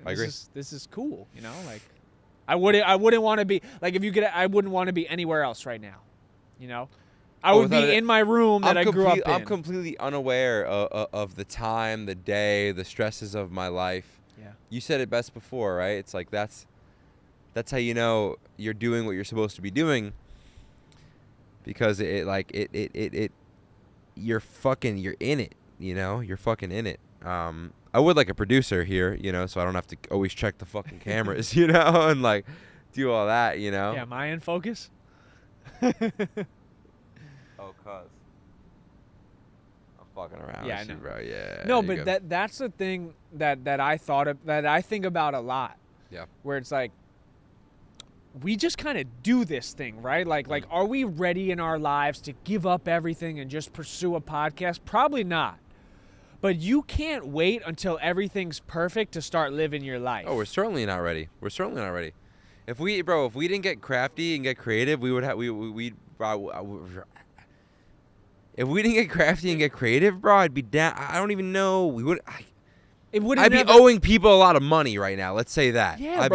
I agree. This is cool, you know? Like, I wouldn't want to be, like, I wouldn't want to be anywhere else right now, you know? I would be in my room that I grew up in. I'm completely unaware of the time, the day, the stresses of my life. Yeah. You said it best before, right? It's like, that's how you know you're doing what you're supposed to be doing. Because you're in it, you know? You're fucking in it. I would like a producer here, you know, so I don't have to always check the fucking cameras, you know, and like do all that, you know? Yeah, am I in focus? Oh, cuz. I'm fucking around with you, bro. Yeah. No, but that's the thing that I think about a lot. Yeah. Where it's like, we just kind of do this thing, right? Like, are we ready in our lives to give up everything and just pursue a podcast? Probably not. But you can't wait until everything's perfect to start living your life. Oh, we're certainly not ready. If we didn't get crafty and get creative, we would have, if we didn't get crafty and get creative, bro, I'd be down. I don't even know. I'd be owing people a lot of money right now. Let's say that. Yeah, I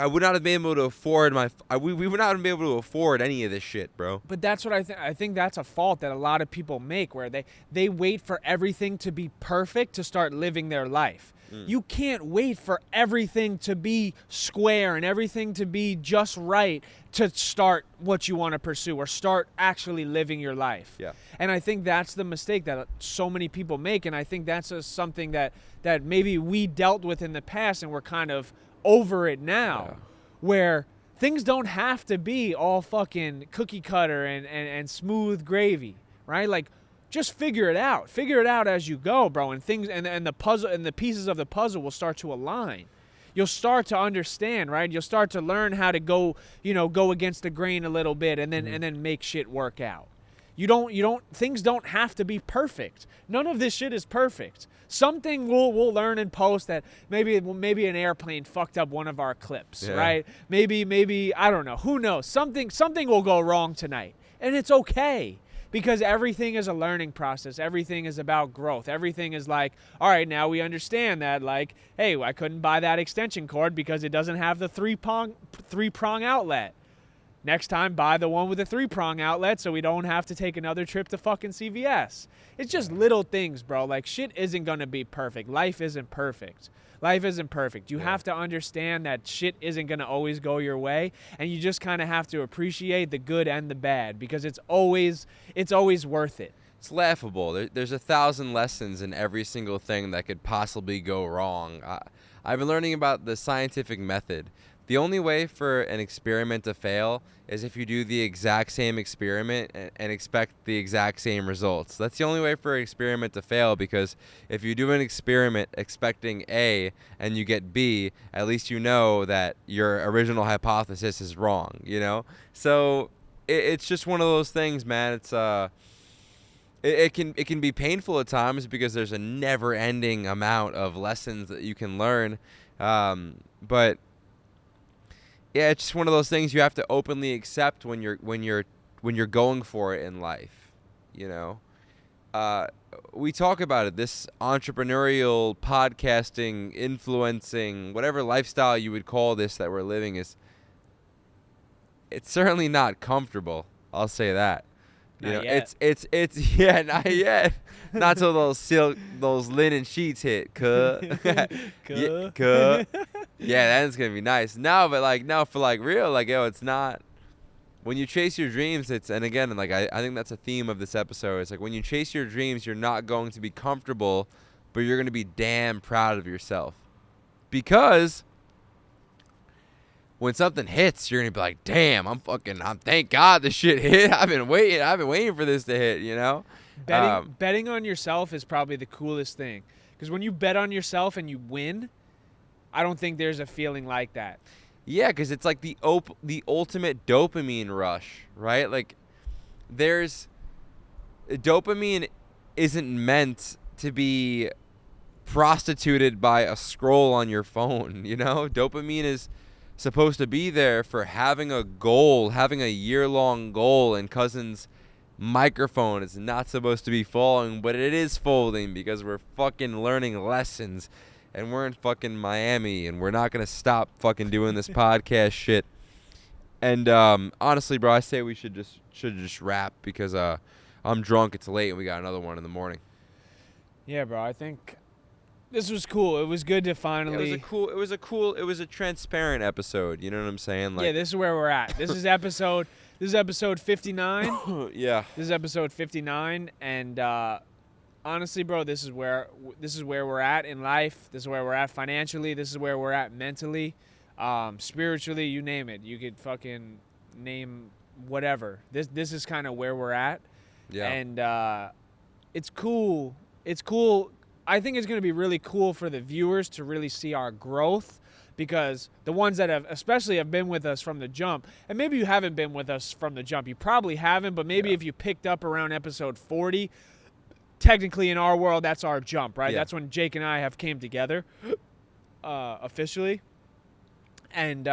would not have been able to afford we would not have been able to afford any of this shit, bro. But that's what I think. I think that's a fault that a lot of people make, where they wait for everything to be perfect to start living their life. You can't wait for everything to be square and everything to be just right to start what you want to pursue or start actually living your life. Yeah. And I think that's the mistake that so many people make, and I think that's something that maybe we dealt with in the past and we're kind of over it now, where things don't have to be all fucking cookie cutter and smooth gravy, right? Like, just figure it out. Figure it out as you go, bro. And things and the puzzle and the pieces of the puzzle will start to align. You'll start to understand, right? You'll start to learn how to go against the grain a little bit and then make shit work out. Things don't have to be perfect. None of this shit is perfect. Something we'll learn in post that maybe an airplane fucked up one of our clips, right? Maybe I don't know. Who knows? Something will go wrong tonight. And it's okay. Because everything is a learning process. Everything is about growth. Everything is like, all right, now we understand that, like, hey, I couldn't buy that extension cord because it doesn't have the three-prong outlet. Next time, buy the one with the 3-prong outlet so we don't have to take another trip to fucking CVS. It's just little things, bro. Like, shit isn't going to be perfect. Life isn't perfect. You have to understand that shit isn't going to always go your way, and you just kind of have to appreciate the good and the bad, because it's always worth it. It's laughable. There's 1,000 lessons in every single thing that could possibly go wrong. I've been learning about the scientific method. The only way for an experiment to fail is if you do the exact same experiment and expect the exact same results. That's the only way for an experiment to fail, because if you do an experiment expecting A and you get B, at least you know that your original hypothesis is wrong, you know? So it's just one of those things, man. It's it can be painful at times because there's a never-ending amount of lessons that you can learn, but yeah, it's just one of those things you have to openly accept when you're going for it in life, you know. We talk about it. This entrepreneurial, podcasting, influencing, whatever lifestyle you would call this that we're living it's certainly not comfortable. I'll say that. You know, yet. it's yeah, not yet. Not till those linen sheets hit, cuh. Yeah, cuh. Yeah, that's gonna be nice. No, but like, no, for like real, like, yo, it's not. When you chase your dreams, and again, like, I think that's a theme of this episode. It's like, when you chase your dreams, you're not going to be comfortable, but you're gonna be damn proud of yourself, because when something hits, you're gonna be like, "Damn, I'm thank God this shit hit. I've been waiting for this to hit." You know, Betting on yourself is probably the coolest thing, because when you bet on yourself and you win, I don't think there's a feeling like that. Yeah, because it's like the ultimate dopamine rush, right? Like, dopamine isn't meant to be prostituted by a scroll on your phone. You know, dopamine is supposed to be there for having a goal, having a year-long goal. And Cousin's microphone is not supposed to be falling, but it is folding because we're fucking learning lessons, and we're in fucking Miami, and we're not gonna stop fucking doing this podcast shit. And honestly, bro, I say we should just wrap, because I'm drunk, it's late, and we got another one in the morning. Yeah, bro, I think this was cool. It was good to finally. Yeah, it was a transparent episode. You know what I'm saying? Like, yeah, this is where we're at. This is episode 59. Yeah. This is episode 59, and honestly, bro, this is where we're at in life. This is where we're at financially. This is where we're at mentally, spiritually. You name it. You could fucking name whatever. This is kind of where we're at. Yeah. And it's cool. It's cool. I think it's going to be really cool for the viewers to really see our growth, because the ones that have been with us from the jump, and maybe you haven't been with us from the jump, you probably haven't, but maybe if you picked up around episode 40, technically in our world, that's our jump, right? Yeah. That's when Jake and I have came together officially. And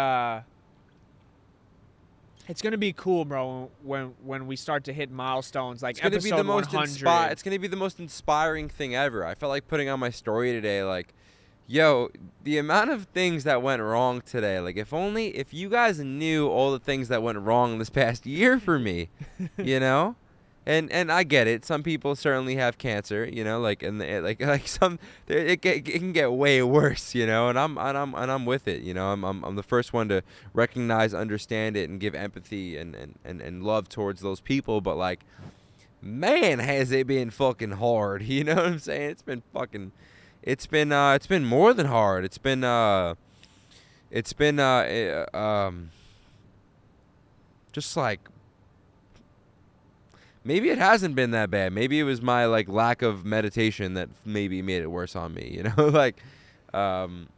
it's going to be cool, bro, when we start to hit milestones like episode 100. It's going to be the most inspiring thing ever. I felt like putting on my story today, like, yo, the amount of things that went wrong today, like, if you guys knew all the things that went wrong this past year for me, you know? And I get it. Some people certainly have cancer, you know, like, and like some, it can get way worse, you know. And I'm with it, you know. I'm the first one to recognize, understand it, and give empathy and love towards those people. But like, man, has it been fucking hard? You know what I'm saying? It's been more than hard. It's been just like. Maybe it hasn't been that bad. Maybe it was my like lack of meditation that maybe made it worse on me, you know? Like,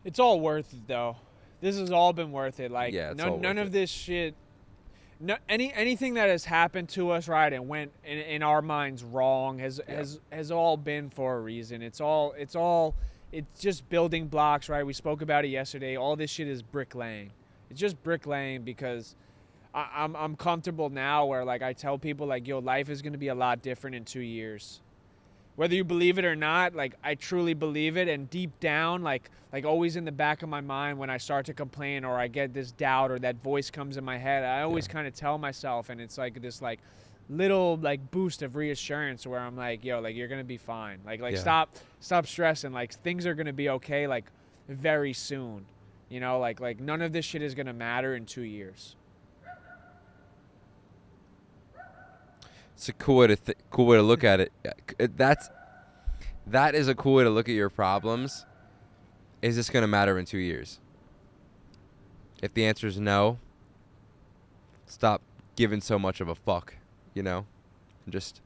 it's all worth it, though. This has all been worth it. Like, yeah, none of this shit, anything that has happened to us, right, and went in our minds wrong has all been for a reason. It's just building blocks, right? We spoke about it yesterday. All this shit is bricklaying. It's just bricklaying, because I'm comfortable now where, like, I tell people, like, yo, life is going to be a lot different in 2 years. Whether you believe it or not, like, I truly believe it. And deep down, like always in the back of my mind, when I start to complain or I get this doubt or that voice comes in my head, I always kind of tell myself, and it's like this, like, little, like, boost of reassurance where I'm like, yo, like, you're going to be fine. Like stop stressing. Like, things are going to be okay, like, very soon. You know, like none of this shit is going to matter in 2 years. It's a cool way to look at it. That is a cool way to look at your problems. Is this going to matter in 2 years? If the answer is no, stop giving so much of a fuck, and just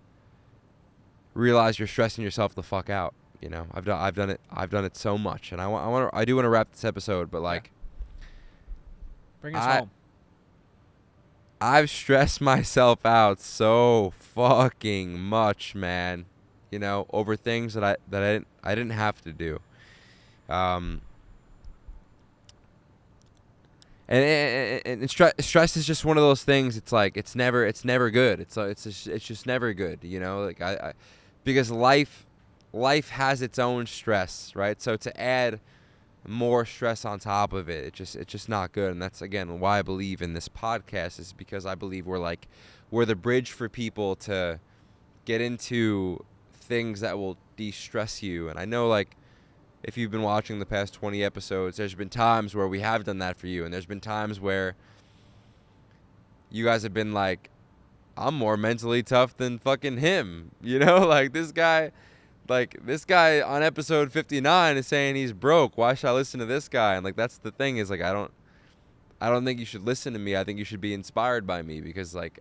realize you're stressing yourself the fuck out. I've done it so much, and I do want to wrap this episode, but like, bring us home. I've stressed myself out so fucking much, man. Over things that I didn't have to do. And stress is just one of those things. It's like it's never good. It's just never good. Like because life has its own stress, right? So to add more stress on top of it, it's just not good. And that's again why I believe in this podcast, is because I believe we're the bridge for people to get into things that will de-stress you. And I know, like, if you've been watching the past 20 episodes, there's been times where we have done that for you, and there's been times where you guys have been like, I'm more mentally tough than fucking him, like this guy on episode 59 is saying he's broke. Why should I listen to this guy? And like, that's the thing, is like, I don't think you should listen to me. I think you should be inspired by me, because like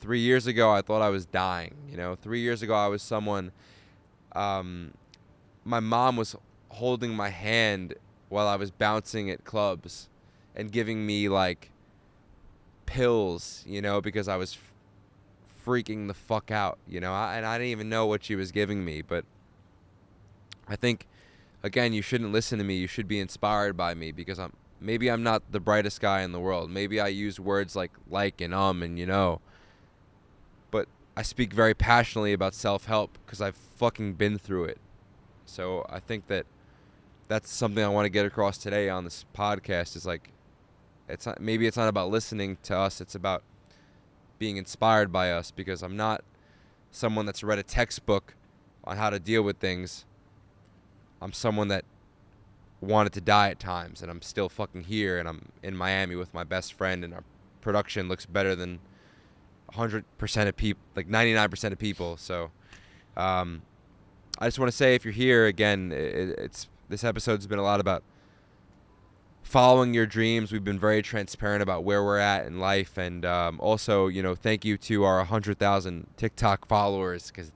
3 years ago, I thought I was dying. 3 years ago, I was someone. My mom was holding my hand while I was bouncing at clubs and giving me like pills, because I was freaking the fuck out, and I didn't even know what she was giving me. But I think, again, you shouldn't listen to me. You should be inspired by me, because maybe I'm not the brightest guy in the world. Maybe I use words like and but I speak very passionately about self-help because I've fucking been through it. So I think that's something I want to get across today on this podcast, is like, it's not about listening to us. It's about being inspired by us, because I'm not someone that's read a textbook on how to deal with things. I'm someone that wanted to die at times, and I'm still fucking here, and I'm in Miami with my best friend, and our production looks better than 100% of people, like 99% of people. So I just want to say, if you're here again, this episode's been a lot about following your dreams. We've been very transparent about where we're at in life, and also, thank you to our 100,000 TikTok followers, because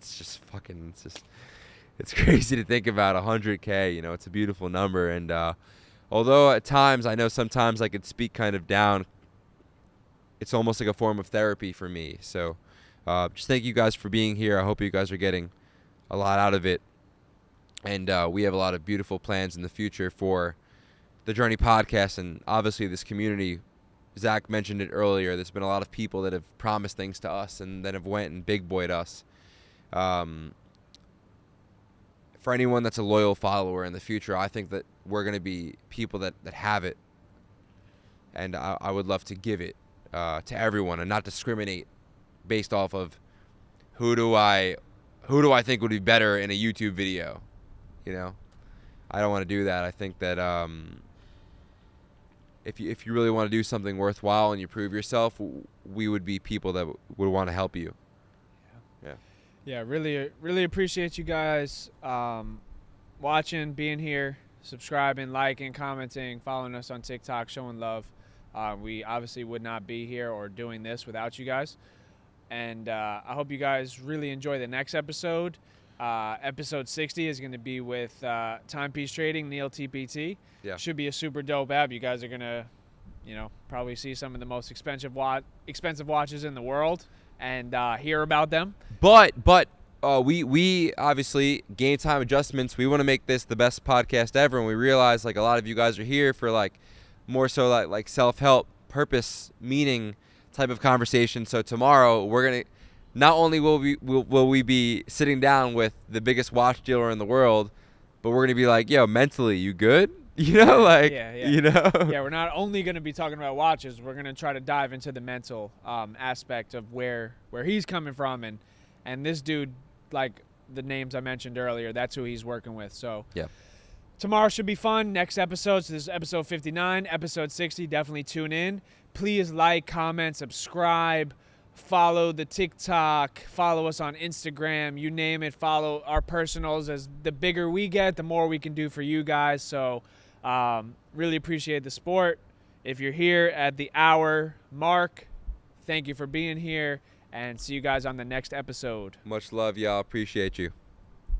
it's crazy to think about 100K. It's a beautiful number, and although at times I know sometimes I could speak kind of down, it's almost like a form of therapy for me. So just thank you guys for being here. I hope you guys are getting a lot out of it, and we have a lot of beautiful plans in the future for the Journey podcast, and obviously this community. Zach mentioned it earlier. There's been a lot of people that have promised things to us and then have went and big boyed us. For anyone that's a loyal follower in the future, I think that we're going to be people that have it, and I would love to give it to everyone and not discriminate based off of who do I think would be better in a YouTube video. I don't want to do that. I think that if you really want to do something worthwhile and you prove yourself, we would be people that would want to help you. Yeah, really appreciate you guys watching, being here, subscribing, liking, commenting, following us on TikTok, showing love. We obviously would not be here or doing this without you guys. And I hope you guys really enjoy the next episode. Episode 60 is going to be with Timepiece Trading, Neil TPT. Yeah. Should be a super dope app. You guys are going to, probably see some of the most expensive watches in the world and hear about them. But we obviously, Game Time Adjustments, we want to make this the best podcast ever, and we realize like a lot of you guys are here for like more so like self-help, purpose, meaning type of conversation. So tomorrow we're going to, not only will we be sitting down with the biggest watch dealer in the world, but we're going to be like, yo, mentally, you good? Yeah, we're not only going to be talking about watches, we're going to try to dive into the mental aspect of where he's coming from, and this dude, like the names I mentioned earlier, that's who he's working with. So yeah, tomorrow should be fun. Next episode, so this is episode 59, episode 60, definitely tune in. Please like, comment, subscribe, Follow the TikTok, follow us on Instagram, you name it. Follow our personals. As the bigger we get, the more we can do for you guys. So really appreciate the support. If you're here at the hour mark, thank you for being here, and see you guys on the next episode. Much love, y'all. Appreciate you.